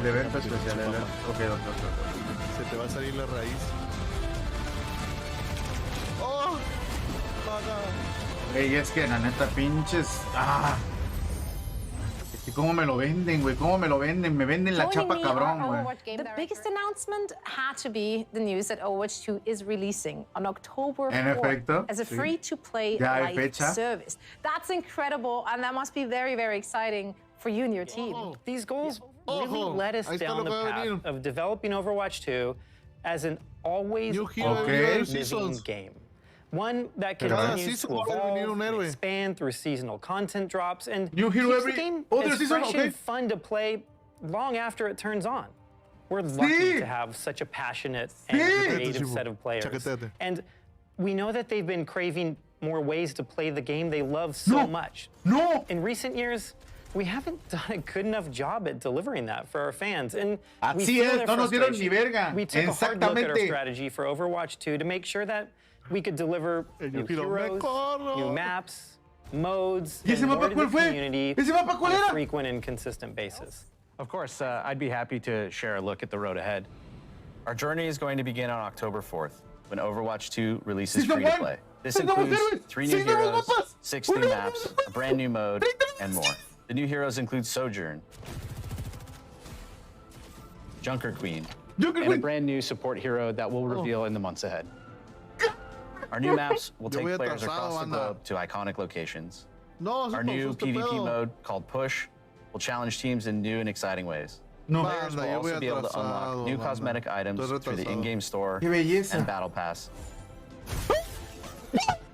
evento especial. Ok. Se te va a salir la raíz. ¡Oh! Ey, es que la neta, pinches. ¿Cómo me lo venden, güey? ¿Cómo me lo venden? Me venden la chapa cabrón, güey. The biggest announcement had to be the news that Overwatch 2 is releasing on October 4th as a free-to-play live service. That's incredible, and that must be very, very exciting for you and your team. These goals really led us down the path of developing Overwatch 2 as an always living game. One that continues to evolve and expand through seasonal content drops and keeps the game as fresh and fun to play long after it turns on. We're lucky to have such a passionate and creative set of players. And we know that they've been craving more ways to play the game they love so much. In recent years, we haven't done a good enough job at delivering that for our fans. And we feel their frustration. We took a hard look at our strategy for Overwatch 2 to make sure that we could deliver new heroes, new maps, modes, and more to the community on a frequent and consistent basis. Of course, I'd be happy to share a look at the road ahead. Our journey is going to begin on October 4th, when Overwatch 2 releases free-to-play. This includes 3 new heroes, 6 new maps, a brand new mode, and more. The new heroes include Sojourn, Junker Queen, and a brand new support hero that we'll reveal in the months ahead. Our new maps will take players across the globe to iconic locations. Our new PvP mode, called Push, will challenge teams in new and exciting ways. Players will also be able to unlock new cosmetic items through the in-game store and Battle Pass,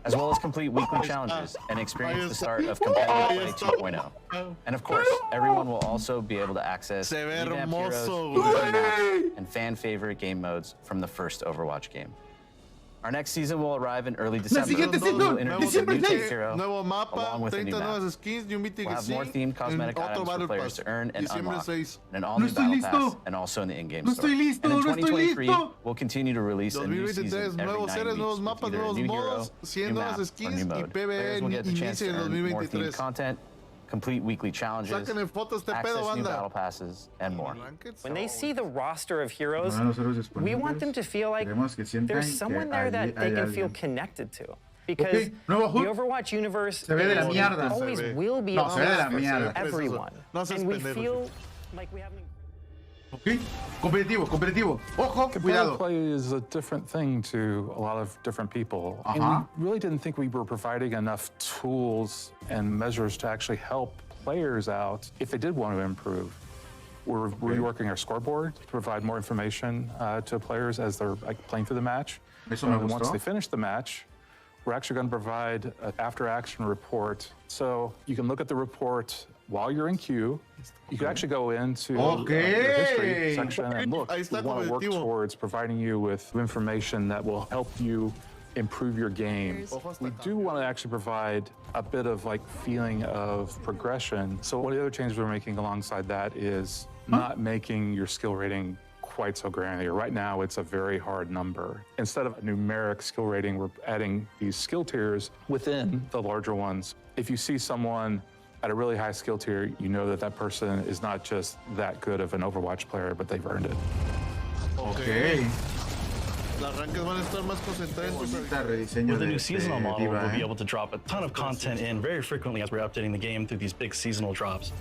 as well as complete weekly challenges and experience the start of Competitive Play 2.0. And of course, everyone will also be able to access revamped heroes, maps, and fan-favorite game modes from the first Overwatch game. Our next season will arrive in early December. We'll introduce a new hero, Nuevo Mapa, along with a new 30 map. nuevas skins, new Míticas. We'll have more themed cosmetic items for players to earn and unlock, and an No all-new estoy battle pass, listo. and also in the in-game No store. estoy listo, And in no estoy 2023, listo. we'll continue to release a new 2023, season every nuevos 9 seres, weeks nuevos with mapas, either a nuevos new modos, hero, 100 new nuevas map, or skins new y mode. PvE Players will get the chance to inicia en earn more themed 2023. content, complete weekly challenges, Sáquenle fotos de pedo, access new banda. battle passes, and more. When they see the roster of heroes, Los héroes we want them to feel like Queremos que sientan there's someone there that que they hay can feel alguien. connected to. Because Nuevo the HUD Overwatch universe se ve de la mierda. always will be No, se ve de la about mierda. everyone. No seas And we pendejo. feel like we haven't... Ok, competitivo. Ojo, Competitive cuidado. play is a different thing to a lot of different people. And we really didn't think we were providing enough tools and measures to actually help players out if they did want to improve. We're reworking our scoreboard to provide more information to players as they're playing through the match. Eso me And once gustó. they finish the match, we're actually going to provide an after-action report. So you can look at the report while you're in queue. You can actually go into the history section and look. Ahí We está want to work competitivo. towards providing you with information that will help you improve your game. We do want to actually provide a bit of feeling of progression. So one of the other changes we're making alongside that is not making your skill rating quite so granular. Right now, it's a very hard number. Instead of a numeric skill rating, we're adding these skill tiers within the larger ones. If you see someone at a really high skill tier, you know that that person is not just that good of an Overwatch player, but they've earned it. Ok. Las rankings van a estar más concentradas en Bonita rediseño With the de new seasonal model, Diva, we'll be able to drop a ton of content in very frequently as we're updating the game through these big seasonal drops.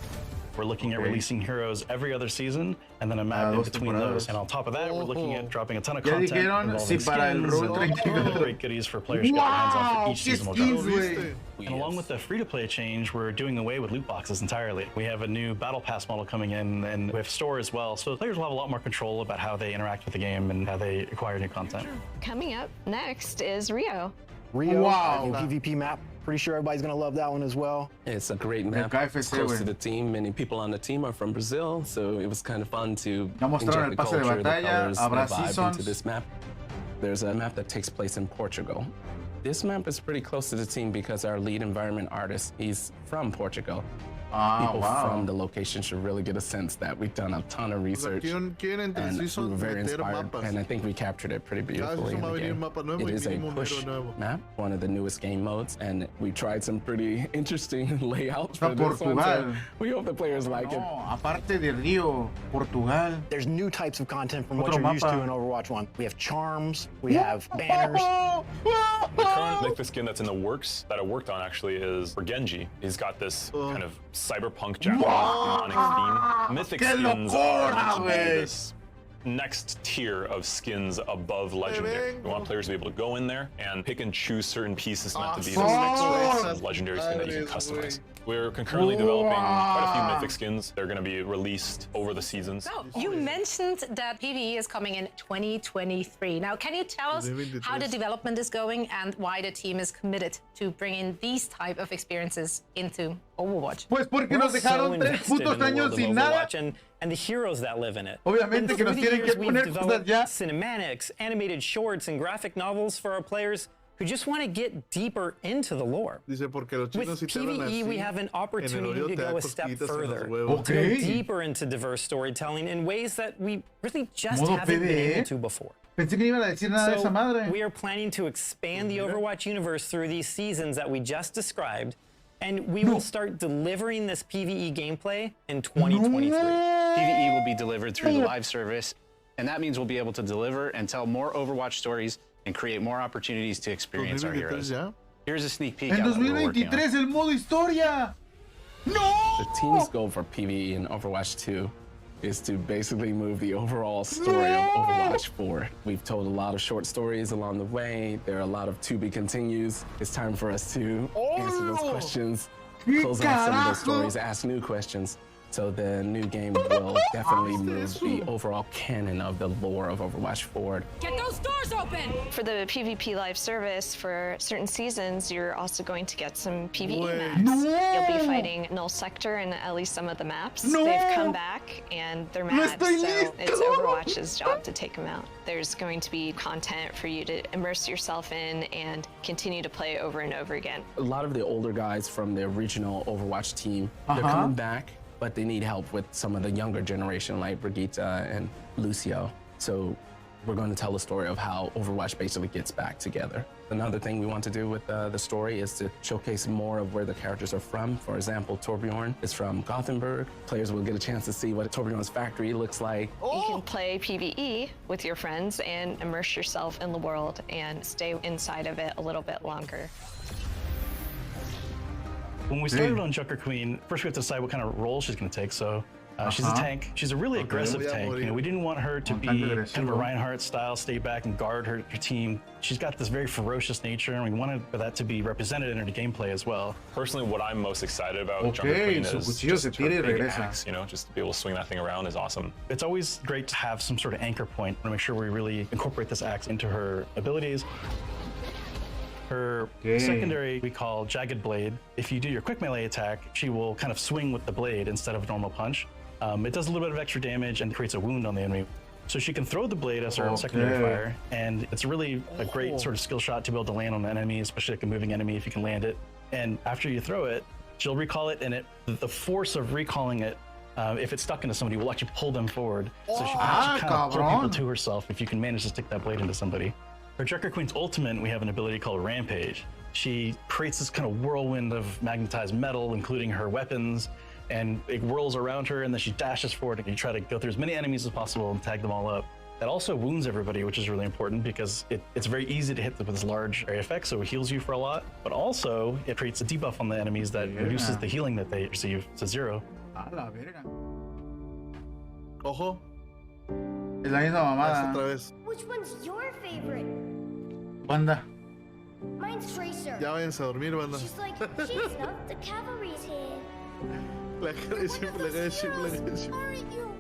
We're looking at releasing heroes every other season, and then a map in dos between temporadas. those. And on top of that, we're looking at dropping a ton of Ya content dijeron, involving si para el skins Road and 32. great goodies for players to get their hands on for each ¡Qué seasonal skins, drop. güey! And along with the free-to-play change, we're doing away with loot boxes entirely. We have a new battle pass model coming in, and we have store as well. So players will have a lot more control about how they interact with the game and how they acquire new content. Coming up next is Rio. Rio, Wow. our new PvP map. Pretty sure everybody's gonna love that one as well. It's a great map. KFC, It's close güey. to the team. Many people on the team are from Brazil, so it was kind of fun to Ya mostraron el inject the pase de culture, the batalla, colors, the habrá vibe seasons. into this map. There's a map that takes place in Portugal. This map is pretty close to the team because our lead environment artist, he's from Portugal. people from the location should really get a sense that we've done a ton of research, and we were very inspired, and I think we captured it pretty beautifully in the game. It is a push map, one of the newest game modes, and we tried some pretty interesting layouts for this one, so we hope the players like it. Aparte de Río, Portugal. There's new types of content from what you're used to in Overwatch 1. We have charms, we have banners. The current mythic skin that's in the works, that I worked on actually, is for Genji. He's got this kind of cyberpunk Japanese theme. Mythic skins are meant to be this next tier of skins above legendary. We want players to be able to go in there and pick and choose certain pieces meant to be this next legendary skin that you can customize. We're concurrently developing quite a few mythic skins. They're going to be released over the seasons. So you mentioned that PvE is coming in 2023. Now, can you tell us how the development is going and why the team is committed to bringing these type of experiences into Overwatch? Pues porque nos dejaron 3 putos años sin nada. And the heroes that live in it. Obviamente que nos tienen que poner cosas ya. Cinematics, animated shorts, and graphic novels for our players who just want to get deeper into the lore. With PvE, we have an opportunity to go a step further, to go deeper into diverse storytelling in ways that we really just haven't been able to before. Pensé que iban a decir nada de esa madre. We are planning to expand the Overwatch universe through these seasons that we just described, and we will start delivering this PvE gameplay in 2023. PvE will be delivered through the live service, and that means we'll be able to deliver and tell more Overwatch stories and create more opportunities to experience our heroes. Here's a sneak peek. En 2023 el modo historia. No! The team's goal for PvE in Overwatch 2 is to basically move the overall story of Overwatch forward. We've told a lot of short stories along the way. There are a lot of to be continues. It's time for us to answer those questions, close out some of those stories, ask new questions. So the new game will definitely move the overall canon of the lore of Overwatch forward. Get those doors open! For the PvP live service, for certain seasons, you're also going to get some PvE maps. You'll be fighting Null Sector in at least some of the maps. They've come back and they're mad, so it's Overwatch's job to take them out. There's going to be content for you to immerse yourself in and continue to play over and over again. A lot of the older guys from the original Overwatch team, they're coming back, but they need help with some of the younger generation like Brigitte and Lucio. So we're going to tell the story of how Overwatch basically gets back together. Another thing we want to do with the story is to showcase more of where the characters are from. For example, Torbjorn is from Gothenburg. Players will get a chance to see what Torbjorn's factory looks like. You can play PvE with your friends and immerse yourself in the world and stay inside of it a little bit longer. When we started on Joker Queen, first we have to decide what kind of role she's going to take. So she's a tank. She's a really aggressive tank. You know, we didn't want her to be kind of a Reinhardt style, stay back and guard her team. She's got this very ferocious nature, and we wanted that to be represented in her gameplay as well. Personally, what I'm most excited about Joker Queen is just her big axe, you know, just to be able to swing that thing around is awesome. It's always great to have some sort of anchor point to make sure we really incorporate this axe into her abilities. Her secondary we call Jagged Blade. If you do your quick melee attack, she will kind of swing with the blade instead of a normal punch. It does a little bit of extra damage and creates a wound on the enemy. So she can throw the blade as her secondary fire, and it's really a great sort of skill shot to be able to land on an enemy, especially like a moving enemy if you can land it. And after you throw it, she'll recall it, and the force of recalling it, if it's stuck into somebody, will actually pull them forward. So she can actually kind of pull people to herself if you can manage to stick that blade into somebody. For Joker Queen's ultimate, we have an ability called Rampage. She creates this kind of whirlwind of magnetized metal, including her weapons, and it whirls around her, and then she dashes forward, and you try to go through as many enemies as possible and tag them all up. That also wounds everybody, which is really important because it's very easy to hit with this large area effect, so it heals you for a lot, but also it creates a debuff on the enemies that reduces the healing that they receive to 0. A la verga. Ojo. Es la misma mamada. Otra vez. Which one's your favorite? Banda. Mine's Tracer. Ya váyanse a dormir, banda. She's like, she's not the cavalry's here. La cara de Shippu, la cara de Shippu, la cara de Shippu. Aren't you?